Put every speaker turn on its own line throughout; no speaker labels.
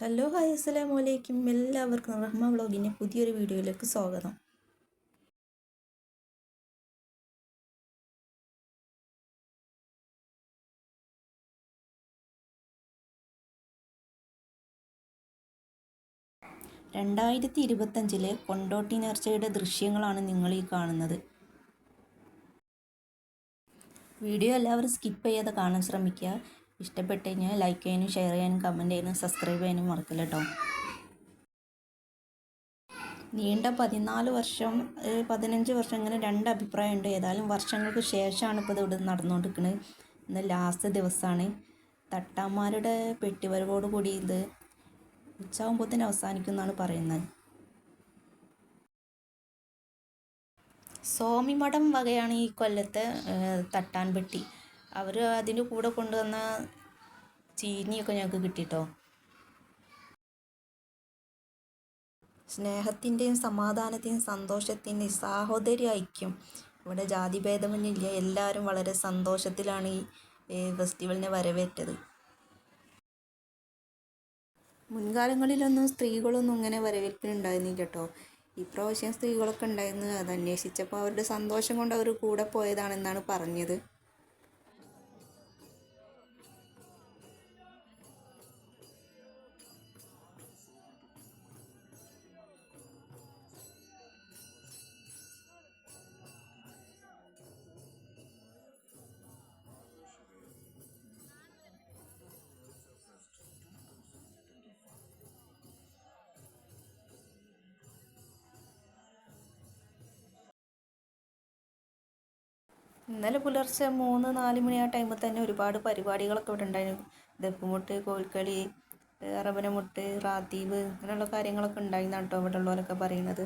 Hello hi അസ്സലാമു അലൈക്കും. എല്ലാവർക്കും റഹ്മ വ്ളോഗിൻ്റെ പുതിയൊരു വീഡിയോയിലേക്ക് സ്വാഗതം. രണ്ടായിരത്തി 2025 കൊണ്ടോട്ടി നേർച്ചയുടെ ദൃശ്യങ്ങളാണ് നിങ്ങൾ ഈ കാണുന്നത്. വീഡിയോ എല്ലാവരും സ്കിപ്പ് ചെയ്യാതെ കാണാൻ ശ്രമിക്കുക. ഇഷ്ടപ്പെട്ട് കഴിഞ്ഞാൽ ലൈക്ക് ചെയ്യാനും ഷെയർ ചെയ്യാനും കമൻറ്റ് ചെയ്യാനും സബ്സ്ക്രൈബ് ചെയ്യാനും മറക്കില്ല കേട്ടോ. നീണ്ട 14 വർഷം 15 വർഷം ഇങ്ങനെ രണ്ട് അഭിപ്രായമുണ്ട്. ഏതായാലും വർഷങ്ങൾക്ക് ശേഷമാണ് ഇപ്പോൾ ഇത് ഇവിടെ നടന്നുകൊണ്ടിരിക്കുന്നത്. ഇന്ന് ലാസ്റ്റ് ദിവസമാണ്. തട്ടാന്മാരുടെ പെട്ടിവരവോട് കൂടി ഇത് ഉച്ചയാകുമ്പോഴത്തേന് അവസാനിക്കും എന്നാണ് പറയുന്നത്. സ്വാമിമഠം വകയാണ് ഈ കൊല്ലത്തെ തട്ടാൻ പെട്ടി. അവർ അതിൻ്റെ കൂടെ കൊണ്ടുവന്ന ചീനിയൊക്കെ ഞങ്ങൾക്ക് കിട്ടിയിട്ടോ. സ്നേഹത്തിൻ്റെയും സമാധാനത്തിൻ്റെയും സന്തോഷത്തിൻ്റെയും സാഹോദര്യ ഐക്യം, ഇവിടെ ജാതിഭേദമൊന്നുമില്ല. എല്ലാവരും വളരെ സന്തോഷത്തിലാണ് ഈ ഫെസ്റ്റിവലിനെ വരവേറ്റത്. മുൻകാലങ്ങളിലൊന്നും സ്ത്രീകളൊന്നും ഇങ്ങനെ വരവേൽപ്പിനുണ്ടായിരുന്നില്ല കേട്ടോ. ഇപ്രാവശ്യം സ്ത്രീകളൊക്കെ ഉണ്ടായിരുന്നു. അത് അന്വേഷിച്ചപ്പോൾ അവരുടെ സന്തോഷം കൊണ്ട് അവർ കൂടെ പോയതാണെന്നാണ് പറഞ്ഞത്. ഇന്നലെ പുലർച്ചെ 3-4 മണി ആ ടൈമിൽ തന്നെ ഒരുപാട് പരിപാടികളൊക്കെ ഇവിടെ ഉണ്ടായിരുന്നു. ദഫ്മുട്ട്, കോൽക്കളി, അറബനമുട്ട്, റാത്തീബ് അങ്ങനെയുള്ള കാര്യങ്ങളൊക്കെ ഉണ്ടായിരുന്നു കേട്ടോ ഇവിടെ ഉള്ളവരൊക്കെ പറയുന്നത്.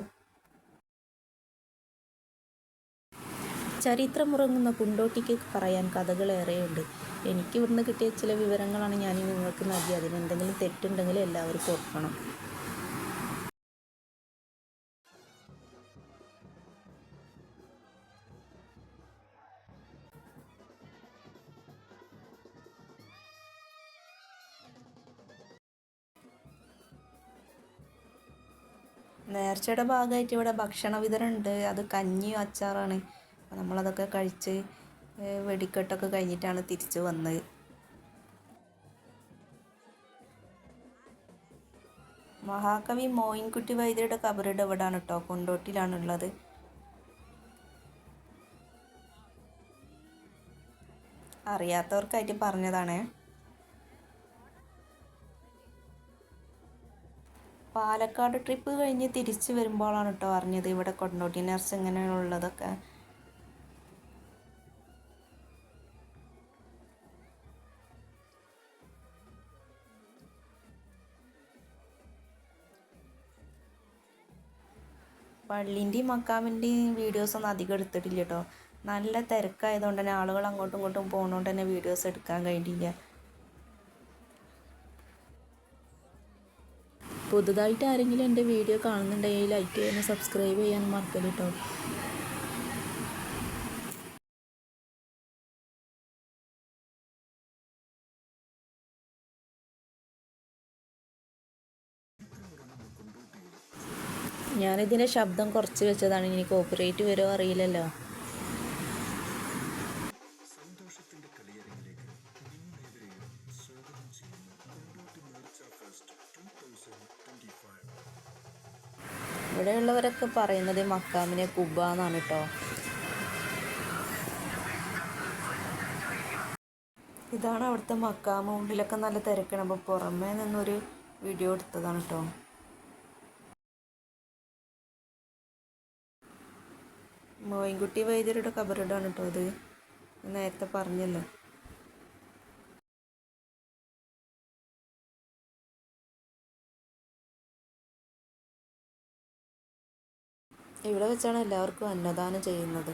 ചരിത്രമുറങ്ങുന്ന കൊണ്ടോട്ടിക്ക് പറയാൻ കഥകളേറെയുണ്ട്. എനിക്ക് ഇവിടുന്ന് കിട്ടിയ ചില വിവരങ്ങളാണ് ഞാൻ നിങ്ങൾക്ക് നൽകിയത്. അതിനെന്തെങ്കിലും തെറ്റുണ്ടെങ്കിൽ എല്ലാവരും ഓർക്കണം. നേർച്ചയുടെ ഭാഗമായിട്ട് ഇവിടെ ഭക്ഷണ വിതരണമുണ്ട്. അത് കഞ്ഞിയും അച്ചാറാണ്. നമ്മളതൊക്കെ കഴിച്ച് വെടിക്കെട്ടൊക്കെ കഴിഞ്ഞിട്ടാണ് തിരിച്ചു വന്നത്. മഹാകവി മോയിൻകുട്ടി വൈദ്യരുടെ കബറിടം ഇവിടാണ് കേട്ടോ, കൊണ്ടോട്ടിയിലാണുള്ളത്. അറിയാത്തവർക്കായിട്ട് പറഞ്ഞതാണേ. പാലക്കാട് ട്രിപ്പ് കഴിഞ്ഞ് തിരിച്ചു വരുമ്പോഴാണ് കേട്ടോ അറിഞ്ഞത് ഇവിടെ കൊണ്ടോട്ടി നേർച്ച ഇങ്ങനെയുള്ളതൊക്കെ. പള്ളീൻ്റെയും മക്കാമിൻ്റെയും വീഡിയോസൊന്നും അധികം എടുത്തിട്ടില്ല കേട്ടോ. നല്ല തിരക്കായതുകൊണ്ട് തന്നെ ആളുകൾ അങ്ങോട്ടും ഇങ്ങോട്ടും പോകുന്നതുകൊണ്ട് തന്നെ വീഡിയോസ് എടുക്കാൻ കഴിഞ്ഞില്ല. പുതുതായിട്ട് ആരെങ്കിലും എൻ്റെ വീഡിയോ കാണുന്നുണ്ടെങ്കിൽ ലൈക്ക് ചെയ്യാനും സബ്സ്ക്രൈബ് ചെയ്യാനും മറക്കരുത് കേട്ടോ. ഞാനിതിൻ്റെ ശബ്ദം കുറച്ച് വെച്ചതാണ്. ഇനി കോപ്പിറൈറ്റ് വരുമോ അറിയില്ലല്ലോ. ഇവിടെയുള്ളവരൊക്കെ പറയുന്നത് മക്കാമിനെ കുബ എന്നാണ് കേട്ടോ. ഇതാണ് അവിടുത്തെ മക്കാമ്. ഉള്ളിലൊക്കെ നല്ല തിരക്കാണ്. അപ്പോൾ പുറമേ നിന്നൊരു വീഡിയോ എടുത്തതാണ് കേട്ടോ. മോയിൻകുട്ടി വൈദ്യരുടെ കബറിടമാണ് കേട്ടോ അത്. നേരത്തെ പറഞ്ഞല്ലോ. ഇവിടെ വെച്ചാണ് എല്ലാവർക്കും അന്നദാനം ചെയ്യുന്നത്.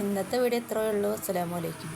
ഇന്നത്തെ വീഡിയോ ഇത്രയേ ഉള്ളൂ. അസ്സലാമു അലൈക്കും.